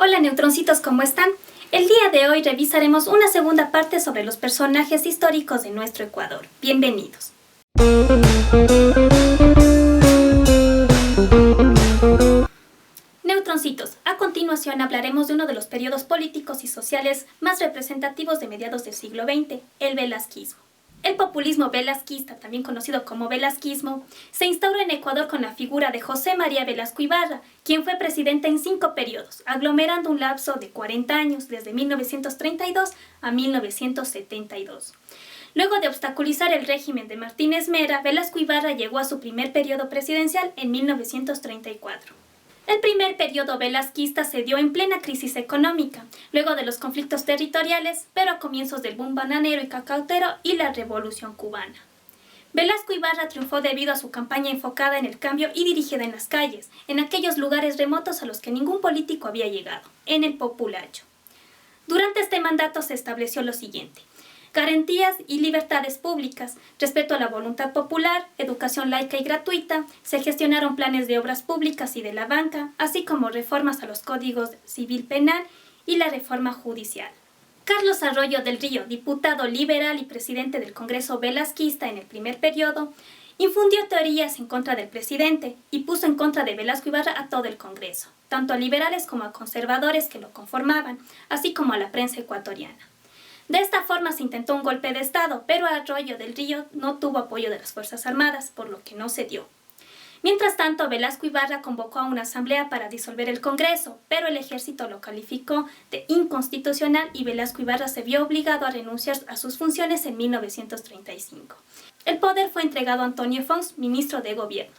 Hola neutroncitos, ¿cómo están? El día de hoy revisaremos una segunda parte sobre los personajes históricos de nuestro Ecuador. Bienvenidos. Neutroncitos, a continuación hablaremos de uno de los periodos políticos y sociales más representativos de mediados del siglo XX, el velasquismo. El populismo velasquista, también conocido como velasquismo, se instauró en Ecuador con la figura de José María Velasco Ibarra, quien fue presidente en 5 periodos, aglomerando un lapso de 40 años, desde 1932 a 1972. Luego de obstaculizar el régimen de Martínez Mera, Velasco Ibarra llegó a su primer periodo presidencial en 1934. El primer periodo velasquista se dio en plena crisis económica, luego de los conflictos territoriales, pero a comienzos del boom bananero y cacautero y la Revolución Cubana. Velasco Ibarra triunfó debido a su campaña enfocada en el cambio y dirigida en las calles, en aquellos lugares remotos a los que ningún político había llegado, en el populacho. Durante este mandato se estableció lo siguiente: garantías y libertades públicas, respeto a la voluntad popular, educación laica y gratuita, se gestionaron planes de obras públicas y de la banca, así como reformas a los códigos civil penal y la reforma judicial. Carlos Arroyo del Río, diputado liberal y presidente del Congreso velasquista en el primer periodo, infundió teorías en contra del presidente y puso en contra de Velasco Ibarra a todo el Congreso, tanto a liberales como a conservadores que lo conformaban, así como a la prensa ecuatoriana. De esta forma se intentó un golpe de Estado, pero Arroyo del Río no tuvo apoyo de las Fuerzas Armadas, por lo que no se dio. Mientras tanto, Velasco Ibarra convocó a una asamblea para disolver el Congreso, pero el ejército lo calificó de inconstitucional y Velasco Ibarra se vio obligado a renunciar a sus funciones en 1935. El poder fue entregado a Antonio Fons, ministro de Gobierno.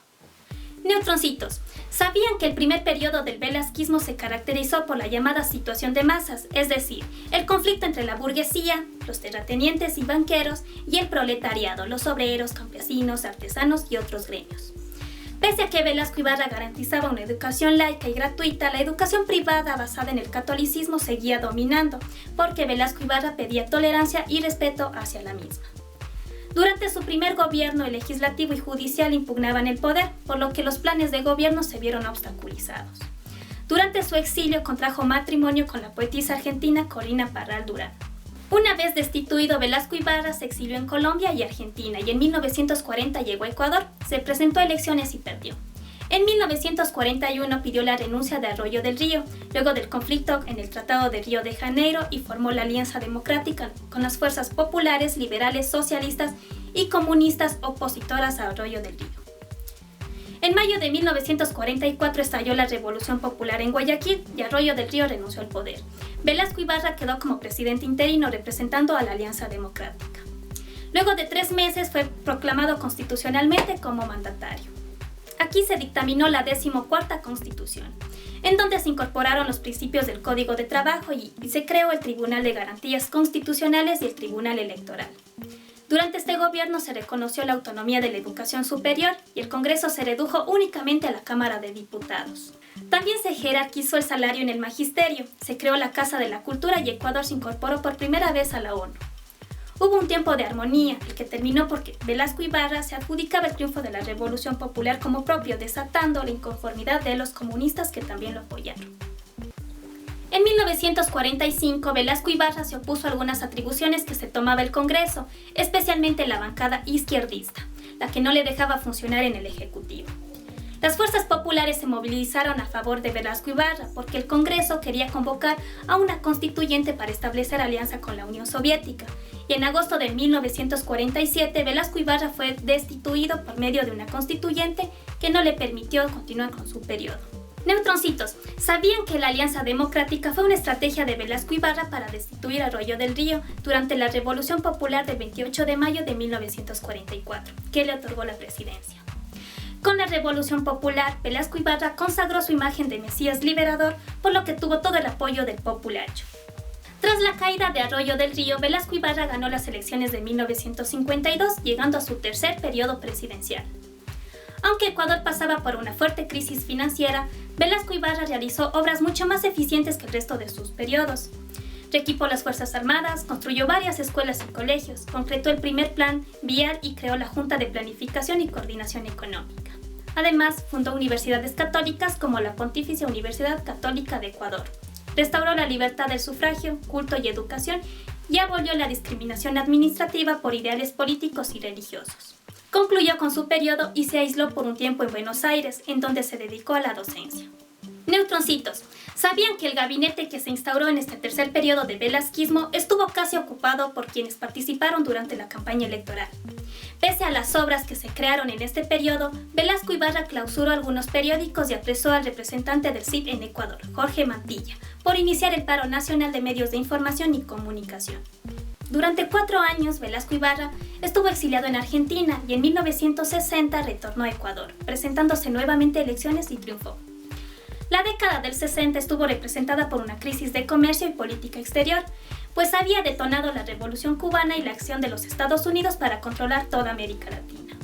Neutroncitos, ¿sabían que el primer periodo del velasquismo se caracterizó por la llamada situación de masas, es decir, el conflicto entre la burguesía, los terratenientes y banqueros, y el proletariado, los obreros, campesinos, artesanos y otros gremios? Pese a que Velasco Ibarra garantizaba una educación laica y gratuita, la educación privada basada en el catolicismo seguía dominando, porque Velasco Ibarra pedía tolerancia y respeto hacia la misma. Durante su primer gobierno, el legislativo y judicial impugnaban el poder, por lo que los planes de gobierno se vieron obstaculizados. Durante su exilio contrajo matrimonio con la poetisa argentina Corina Parral Durán. Una vez destituido, Velasco Ibarra se exilió en Colombia y Argentina y en 1940 llegó a Ecuador, se presentó a elecciones y perdió. En 1941 pidió la renuncia de Arroyo del Río, luego del conflicto en el Tratado de Río de Janeiro, y formó la Alianza Democrática con las fuerzas populares, liberales, socialistas y comunistas opositoras a Arroyo del Río. En mayo de 1944 estalló la Revolución Popular en Guayaquil y Arroyo del Río renunció al poder. Velasco Ibarra quedó como presidente interino representando a la Alianza Democrática. Luego de 3 meses fue proclamado constitucionalmente como mandatario. Aquí se dictaminó la 14ª Constitución, en donde se incorporaron los principios del Código de Trabajo y se creó el Tribunal de Garantías Constitucionales y el Tribunal Electoral. Durante este gobierno se reconoció la autonomía de la educación superior y el Congreso se redujo únicamente a la Cámara de Diputados. También se jerarquizó el salario en el magisterio, se creó la Casa de la Cultura y Ecuador se incorporó por primera vez a la ONU. Hubo un tiempo de armonía, el que terminó porque Velasco Ibarra se adjudicaba el triunfo de la Revolución Popular como propio, desatando la inconformidad de los comunistas que también lo apoyaron. En 1945, Velasco Ibarra se opuso a algunas atribuciones que se tomaba el Congreso, especialmente la bancada izquierdista, la que no le dejaba funcionar en el Ejecutivo. Las fuerzas populares se movilizaron a favor de Velasco Ibarra porque el Congreso quería convocar a una constituyente para establecer alianza con la Unión Soviética, y en agosto de 1947 Velasco Ibarra fue destituido por medio de una constituyente que no le permitió continuar con su periodo. Neutroncitos, ¿sabían que la Alianza Democrática fue una estrategia de Velasco Ibarra para destituir a Arroyo del Río durante la Revolución Popular del 28 de mayo de 1944, que le otorgó la presidencia? Con la Revolución Popular, Velasco Ibarra consagró su imagen de Mesías liberador, por lo que tuvo todo el apoyo del populacho. Tras la caída de Arroyo del Río, Velasco Ibarra ganó las elecciones de 1952, llegando a su tercer periodo presidencial. Aunque Ecuador pasaba por una fuerte crisis financiera, Velasco Ibarra realizó obras mucho más eficientes que el resto de sus periodos. Reequipó las Fuerzas Armadas, construyó varias escuelas y colegios, concretó el primer plan vial y creó la Junta de Planificación y Coordinación Económica. Además, fundó universidades católicas como la Pontificia Universidad Católica de Ecuador. restauró la libertad del sufragio, culto y educación y abolió la discriminación administrativa por ideales políticos y religiosos. Concluyó con su periodo y se aisló por un tiempo en Buenos Aires, en donde se dedicó a la docencia. Neutroncitos. ¿Sabían que el gabinete que se instauró en este tercer periodo de velasquismo estuvo casi ocupado por quienes participaron durante la campaña electoral? Pese a las obras que se crearon en este periodo, Velasco Ibarra clausuró algunos periódicos y apresó al representante del CID en Ecuador, Jorge Mantilla, por iniciar el paro nacional de medios de información y comunicación. Durante 4 años, Velasco Ibarra estuvo exiliado en Argentina y en 1960 retornó a Ecuador, presentándose nuevamente a elecciones y triunfó. La década del 60 estuvo representada por una crisis de comercio y política exterior, pues había detonado la Revolución Cubana y la acción de los Estados Unidos para controlar toda América Latina.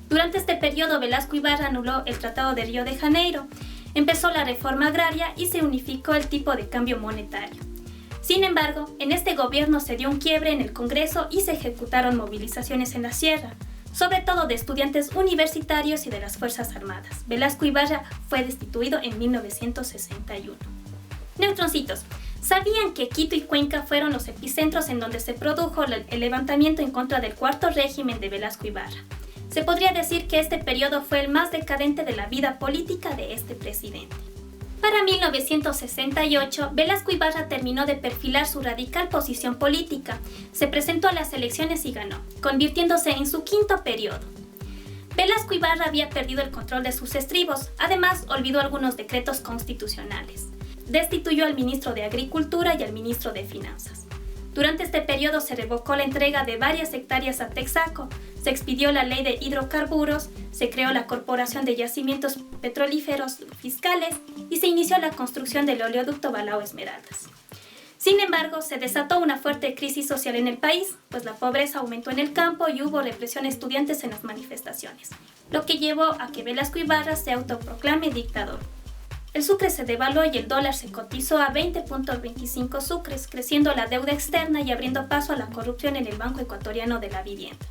Durante este periodo, Velasco Ibarra anuló el Tratado de Río de Janeiro, empezó la reforma agraria y se unificó el tipo de cambio monetario. Sin embargo, en este gobierno se dio un quiebre en el Congreso y se ejecutaron movilizaciones en la sierra, sobre todo de estudiantes universitarios y de las Fuerzas Armadas. Velasco Ibarra fue destituido en 1961. Neutroncitos. ¿Sabían que Quito y Cuenca fueron los epicentros en donde se produjo el levantamiento en contra del cuarto régimen de Velasco Ibarra? Se podría decir que este periodo fue el más decadente de la vida política de este presidente. Para 1968, Velasco Ibarra terminó de perfilar su radical posición política, se presentó a las elecciones y ganó, convirtiéndose en su quinto periodo. Velasco Ibarra había perdido el control de sus estribos, además olvidó algunos decretos constitucionales. Destituyó al ministro de Agricultura y al ministro de Finanzas. Durante este periodo se revocó la entrega de varias hectáreas a Texaco, se expidió la ley de hidrocarburos, se creó la Corporación de Yacimientos Petrolíferos Fiscales y se inició la construcción del oleoducto Balao Esmeraldas. Sin embargo, se desató una fuerte crisis social en el país, pues la pobreza aumentó en el campo y hubo represión a estudiantes en las manifestaciones, lo que llevó a que Velasco Ibarra se autoproclame dictador. El sucre se devaluó y el dólar se cotizó a 20.25 sucres, creciendo la deuda externa y abriendo paso a la corrupción en el Banco Ecuatoriano de la Vivienda.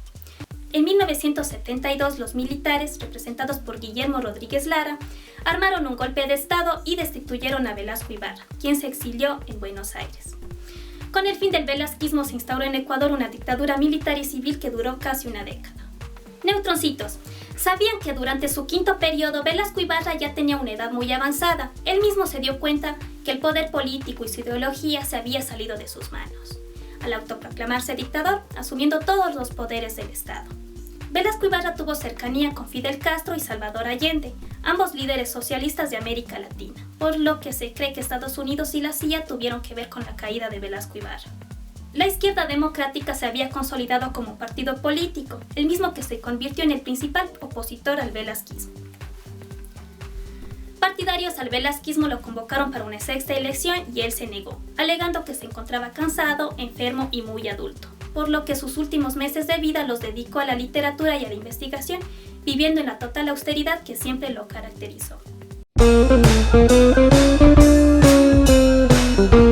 En 1972, los militares, representados por Guillermo Rodríguez Lara, armaron un golpe de Estado y destituyeron a Velasco Ibarra, quien se exilió en Buenos Aires. Con el fin del velasquismo se instauró en Ecuador una dictadura militar y civil que duró casi una década. Neutroncitos. ¿Sabían que durante su quinto periodo Velasco Ibarra ya tenía una edad muy avanzada? Él mismo se dio cuenta que el poder político y su ideología se había salido de sus manos, al autoproclamarse dictador, asumiendo todos los poderes del Estado. Velasco Ibarra tuvo cercanía con Fidel Castro y Salvador Allende, ambos líderes socialistas de América Latina, por lo que se cree que Estados Unidos y la CIA tuvieron que ver con la caída de Velasco Ibarra. La izquierda democrática se había consolidado como partido político, el mismo que se convirtió en el principal opositor al velasquismo. Partidarios al velasquismo lo convocaron para una sexta elección y él se negó, alegando que se encontraba cansado, enfermo y muy adulto, por lo que sus últimos meses de vida los dedicó a la literatura y a la investigación, viviendo en la total austeridad que siempre lo caracterizó.